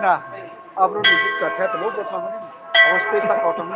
Nah, abro nusuk catnya terus buat mana? Awas teh sak otong.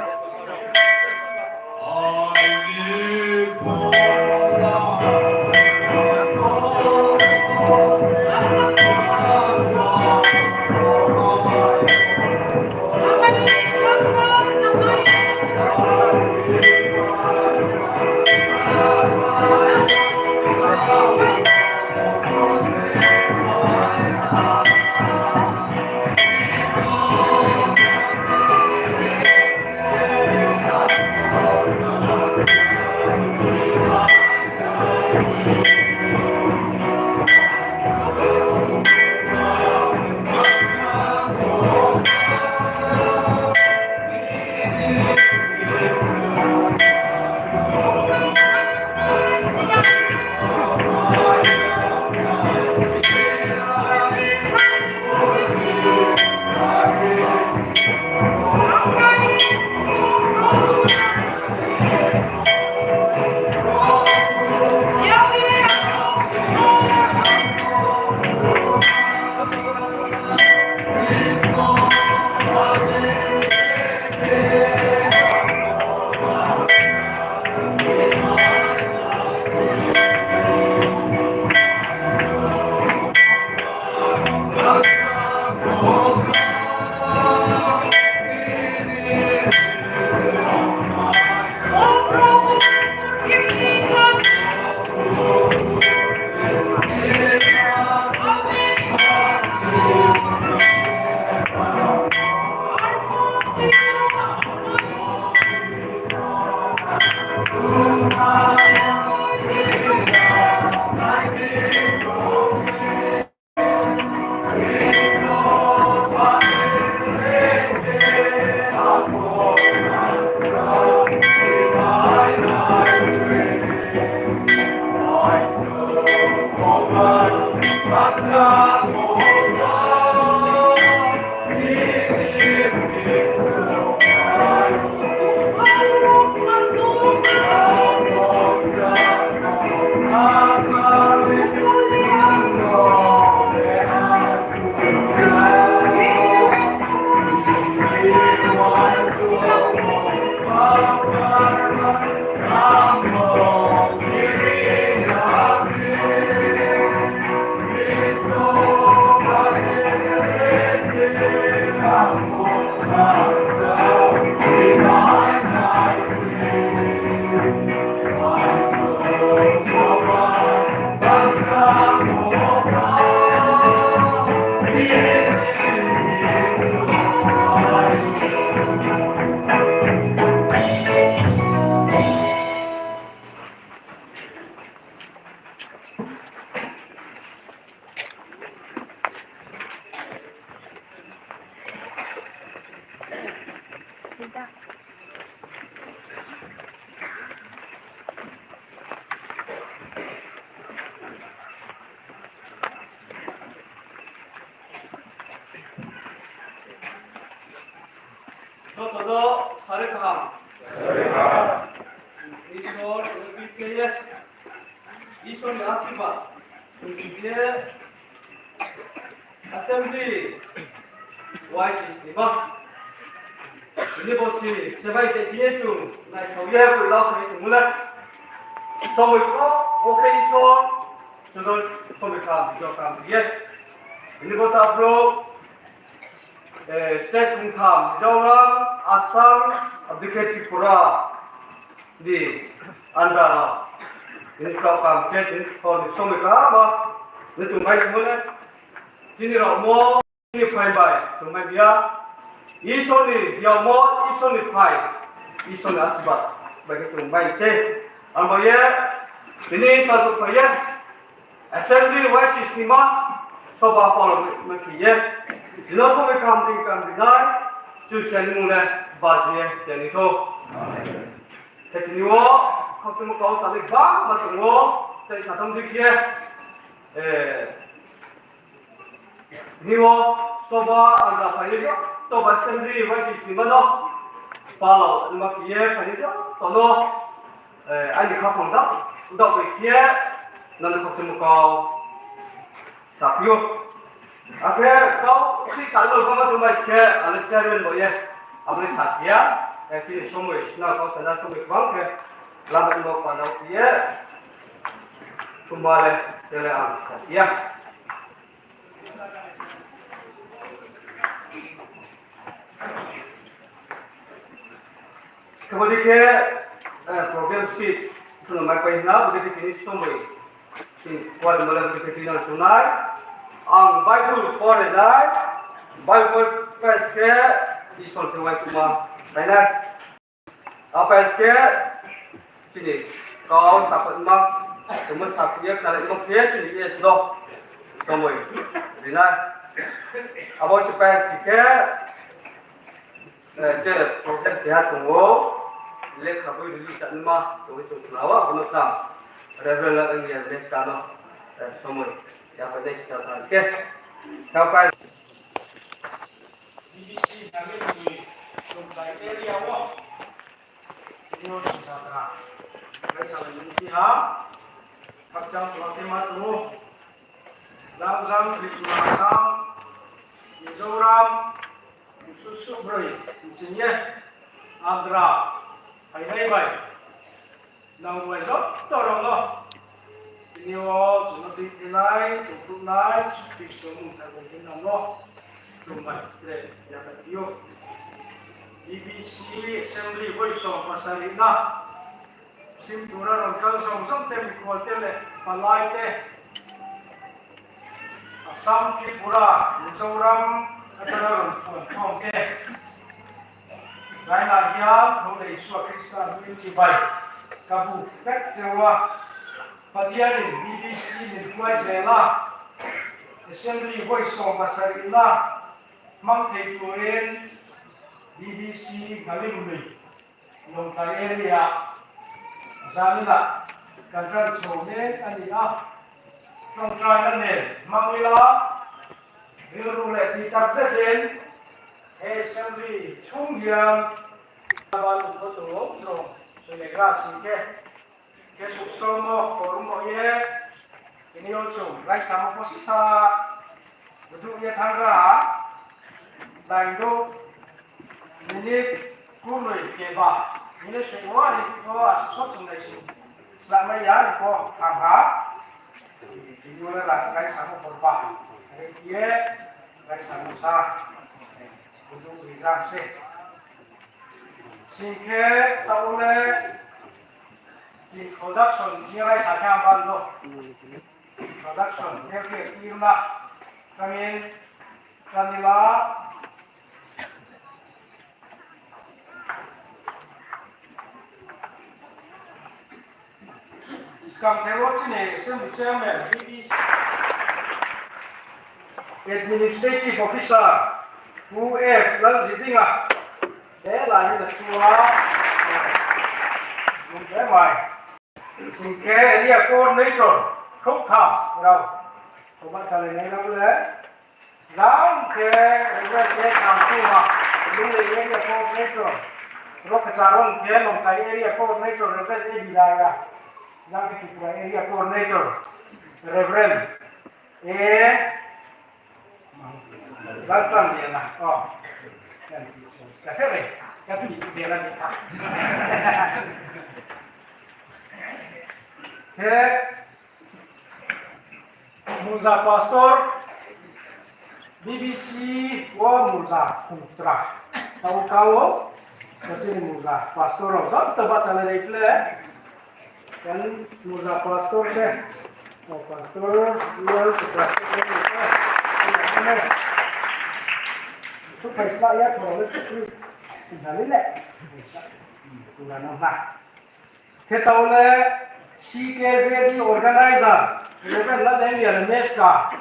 Todo sarekam. Ishwar ke Ishwar के आशीर्वाद उनके assembly white is the box. Ini bosi sebaik dia tu naik kaya tu lau ni mula. Semua itu okey Ishwar sudah semua kam dia. Ini bosi abro state income Mizoram, Assam, Abdikhet Tripura di Andhra. Ini kau kam state ini kau semua apa? Ini tu mai mula. Ini ramah ini fine by. Semua dia. Ishwar ni dia mau Ishwar ni fine. Ishwar ni asbat. Bagi tu mai se. Ambil ini satu payah. Assembly white is lima. Soba follow makiye. Jika sampai kambing dinai, justru mulai bahagia dan itu. Tapi niwa, kalau cuma kau saling bang, macam niwa, tapi satu dikye, niwa, soba anda payah, soba sendiri wajib di mana, kalau makiye payah, kalau anda kapung dah, udah berkiye, nanti kalau cuma kau sapiu. Akhirnya kau si selalu kamu cuma share, alat share boleh, apa sahaja, sini semua, nak kau sedar semua kau ke, lama kau pandang dia, kembali jalan sahaja. Kemudian ke program sheet, tu nama kau ini, boleh kita semua, si kuat mulai kita tinggal tunai. Ang Bible for the night, Bible first care, Ishwar Tuhan cuma, lainnya apa care, sini kau sahabat mak, cuma sahabat dia kalau ikut dia sini dia sudah, semua, lainnya apa supaya sikit, jadi proses dia tunggu, lek kabui dulu saat mak, tunggu lawa, belum sam, reveal yang dia sekarang, semua. Yang penting secara sikit. Sampai BBC kami di Sungai area wah. Ini sejahtera. Baik salah Indonesia. Kacang semakin matu. Zam Tripura, Mizoram, Susu Broi, Sini Andhra. Hai baik. Nang wajib tolong lo. Ini cuma dinai, tutup naik, bisa mudah mungkin Allah rumah yang ketiga. BBC Assembly Voice of Pasarina, Simpura Rangkal Samsung tem kuatel palai te, Assam Tripura, Mizoram, Andhra Pradesh ke, lain lagi yang Yesus Kristus mencipai kabu kat Jawa. Padiarin BBC ni kuai sela assembly voice of Basarina, Mount Turin, BBC Galimuli, Long area, Zanila, Control Chone, and the up from Triangle, Mamila, Rilule, Titaxatin, assembly, Chungyang, Aban Koto, no, Telegraph, Kesuksomo, Forumoye, ini also, like sama posisa, betul ya tangga, dan itu ini kului keba, ini semua itu asal sumbernya, selama ya itu tangga, ini adalah like sama korban, ini dia like sama sah, betul tidak sih, sehingga tahunnya introduction, sehingga saya ambil Production, every firma, kami kanila sekarang terus ini semua chairman, administrative officer, UF, lalu sidinga, lagi ketua, mungkin sehingga dia coordinator. Không thảo đâu, các bạn trả lời này là cái đấy. Giáo cái làm thu mà, đúng là area coordinator. Rồi cái trả lời cái lòng cái area coordinator là cái gì đây à? Giáo cái cái area coordinator, Reverend, rất là nhiều nè, cái thế này, cái gì cũng đều là gì cả. Thế Muza Pastor, BBC wa Muza Kumsra. Tahu kau, macam Muza Pastor, orang tempat sana itu kan Muza Pastor deh. Oh Pastor, dia seperti itu. Itu pesta ya kalau itu sudah lelak. Sudah nampak. Kita oleh CKZ organizer. Reverend lah dia Meska.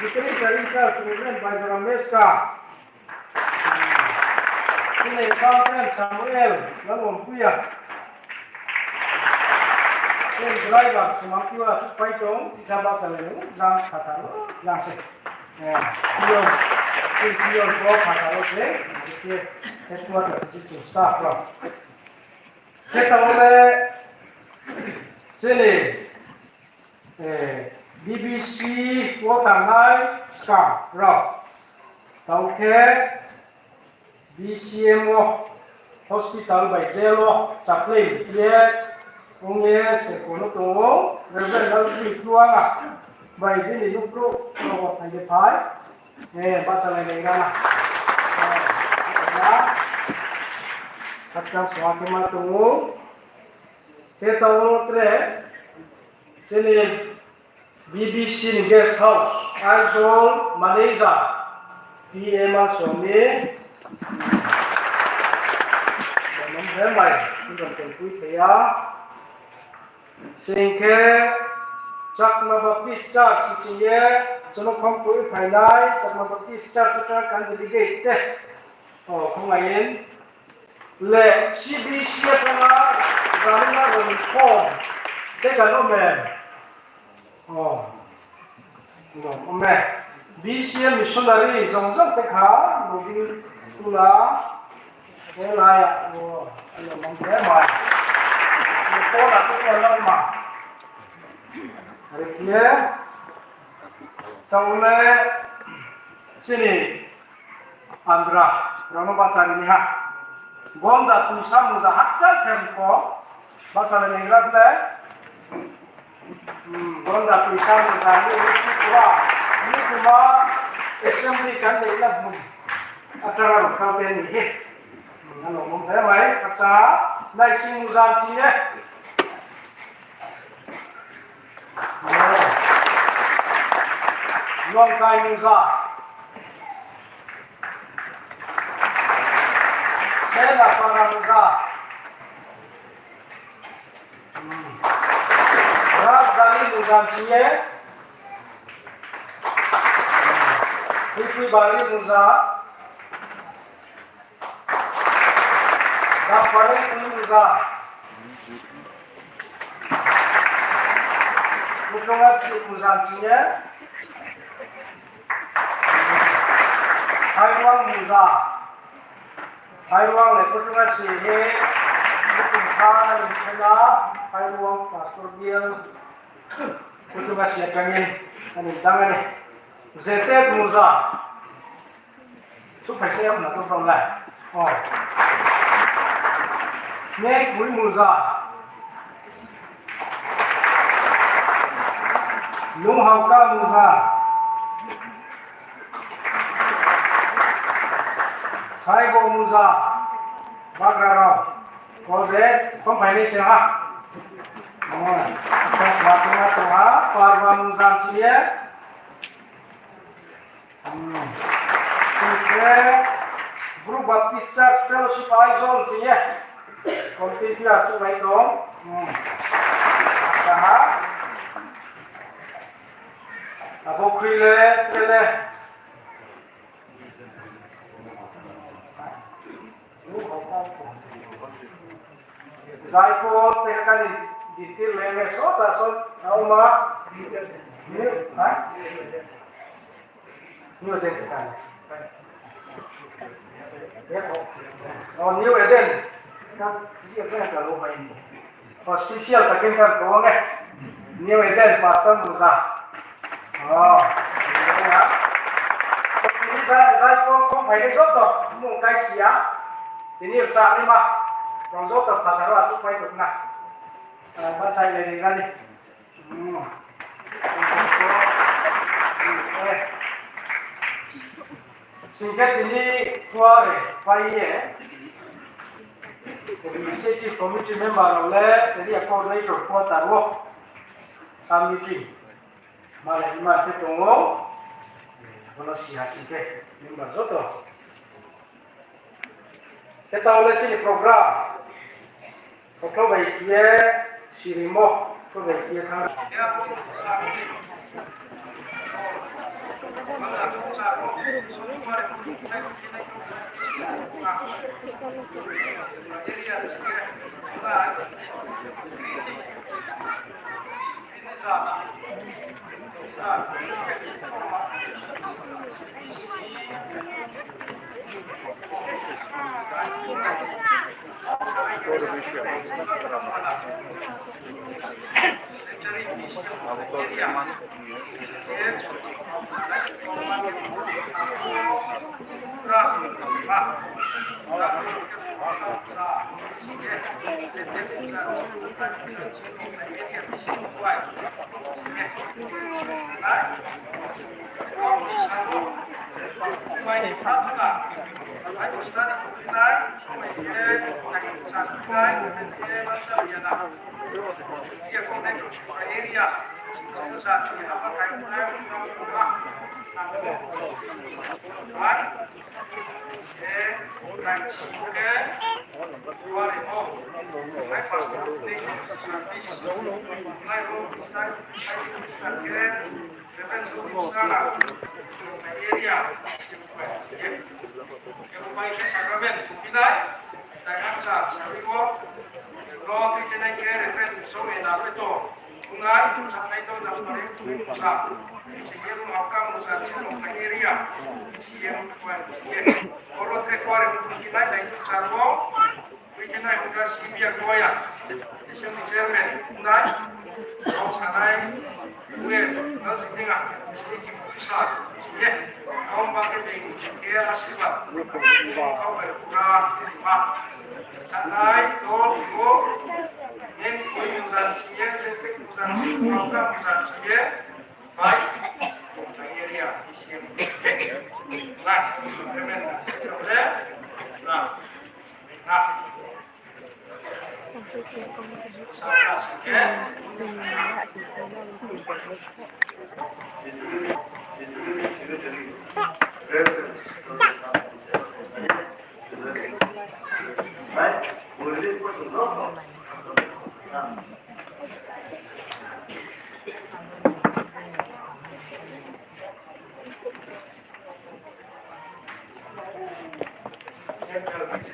Dikiri cerita Reverend Baidra Meska. Ini Kapten Samuel lalu Puya. Ini driver semakiwa Paitong disabat selalu jam kata lo jam se. Pion kata lo se. Ketua dari staff lo. Kita boleh sini BBC Watangai Ska Rock Tauke BCMO Hospital by Zelo Chaplain dia punya sekolah tu Reverend Lalu keluar by ini juga kalau ada pai baca lagi kan kacang suatu matu kita utre sini BBC Guest House Aizol Malaysia PM Sony dan ramai sudah tentu ya sehingga Chakma Baptist Church sini jono kompu finai Chakma Baptist Church kan delegate oh kemarin le CBC pernah Zalina reform tega no men oh no men BCM missionary zongsong teka mungkin tula layak oh ayo mangke mai itu aku orang mah hari ini tahun sini Andra Rono baca ini ha Gonda pusam muza hakcal tempo baca ini berapa? Gonda pusam muza ini cuma assembly kan dia nak acara kau ini. Kalau ngomong saya baik, kaca naik si muza cie. Long kai muza. Saya para muza. Ras dari muzan ciye Pipi bali muza Dapare muza Mutunga si muzan ciye Haiwang muza Haiwang le mutunga si he Mutunga mutunga Haiwang pastor dia Mutunga si kangin Ani tangan ni Zetet muza Supaya saya nak tahu lah Oh Nek mui muza Lung hauka muza Saibo muza Bagrarau Kozet Kompai ni siapa Oh Waktunya tuha Parwa muza cie Grup Baptist Church Fellowship Aizon cie Kontinua tu baik dong Saha Abo krile Zaipon tekan ditir lenge so tasol nauma ini ha New Eden kan ya oh New Eden kas dia kan kalau main spesial pakai kan kau nggak New Eden pasal Musa oh ya ini saya kau pakai jodoh mau kasih ya ini saat lima kau jodoh pada waktu pakai benar baca ini kan nih Singkat ini kuare paiye Administrative Committee member oleh jadi coordinator kota roh meeting malah lima tunggu kalau sihat singkat member jodoh kita oleh sini program baik dia sirimo baik dia kan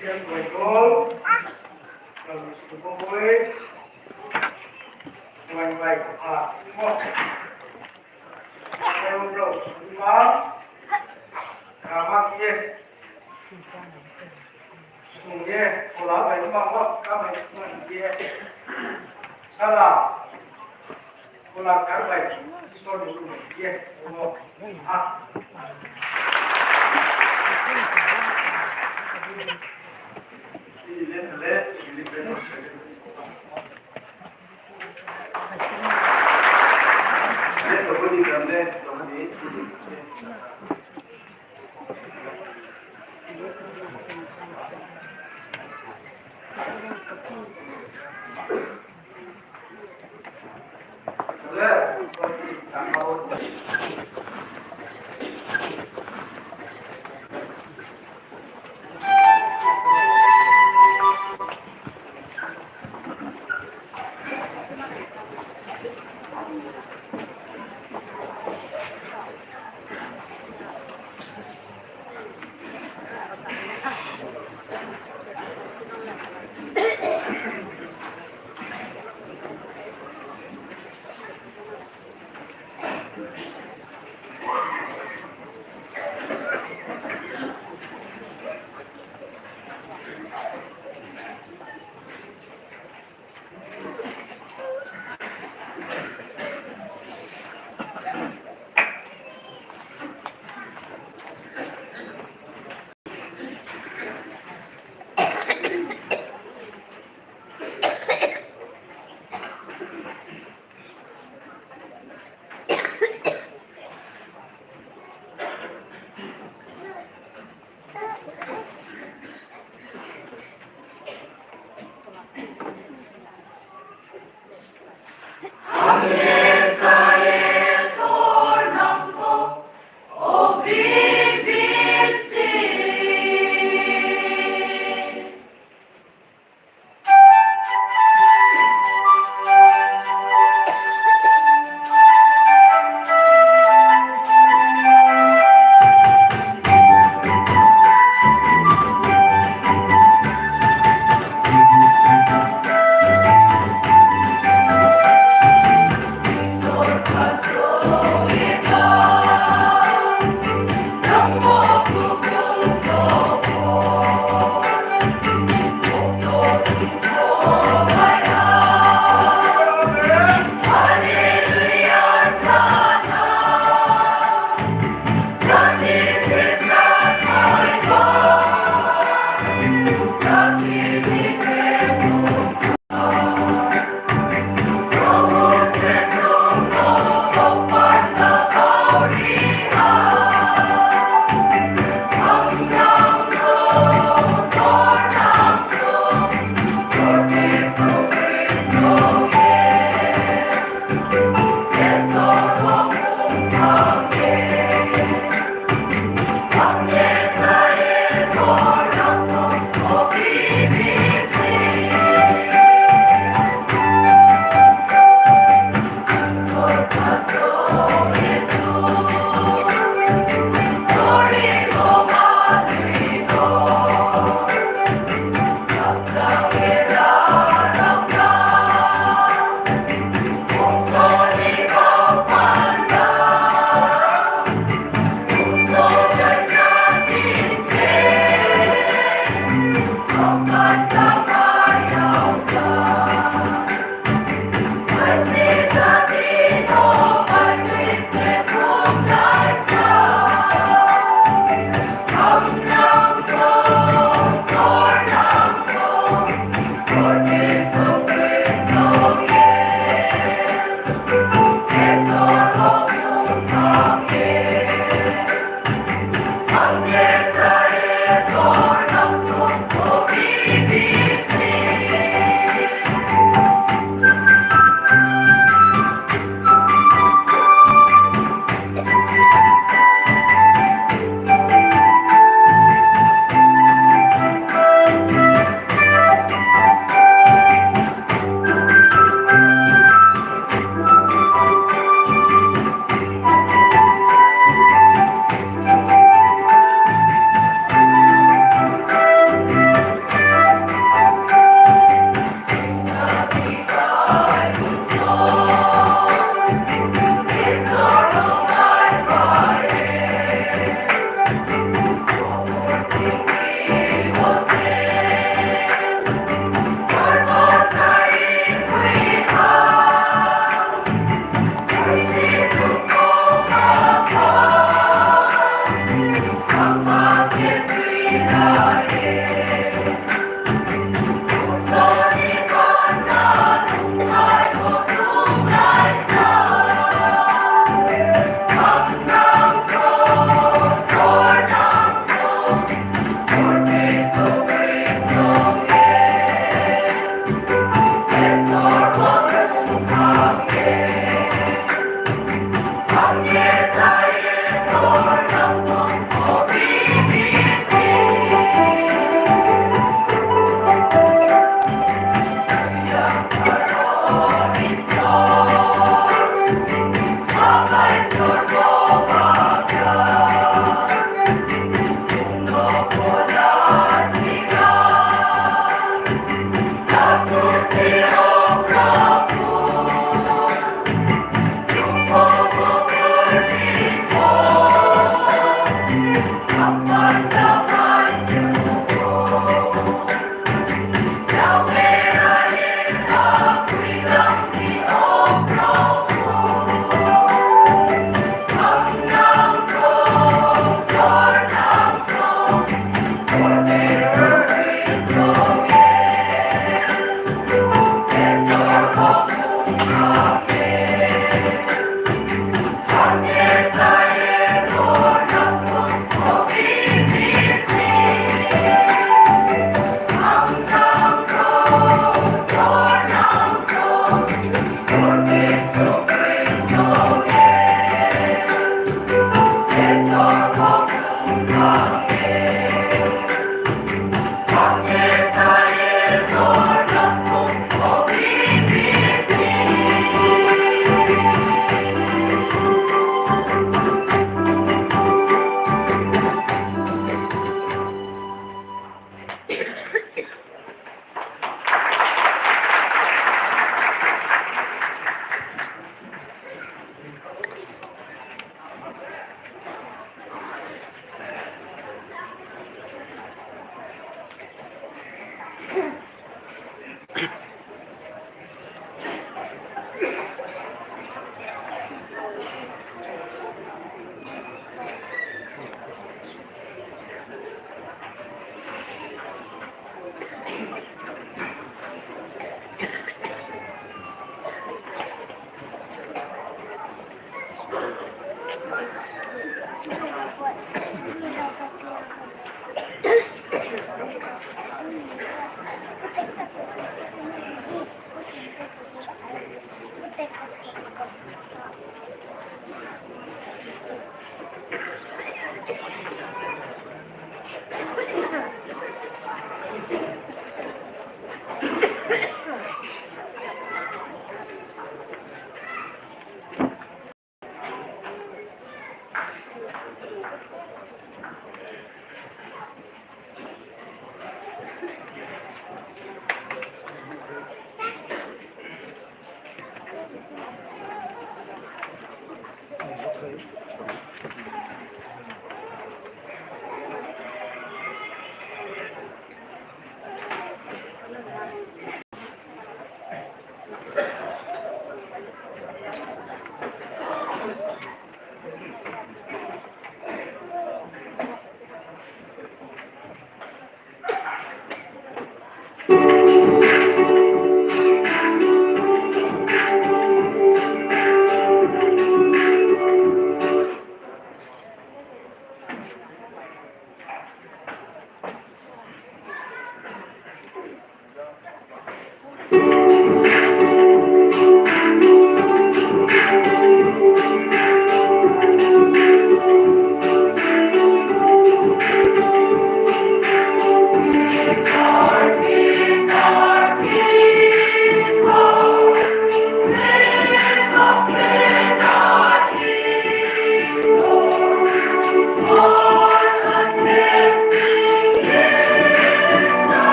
yang berikut yang disebut baik-baik saya untuk lima kamar kia sungguh pola baik banget kamar kia salah pola baik soal dulu kia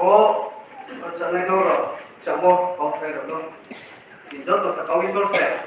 có trận này đâu rồi chẳng mua có phải được đâu chỉ rất là sẽ có cái đốt xe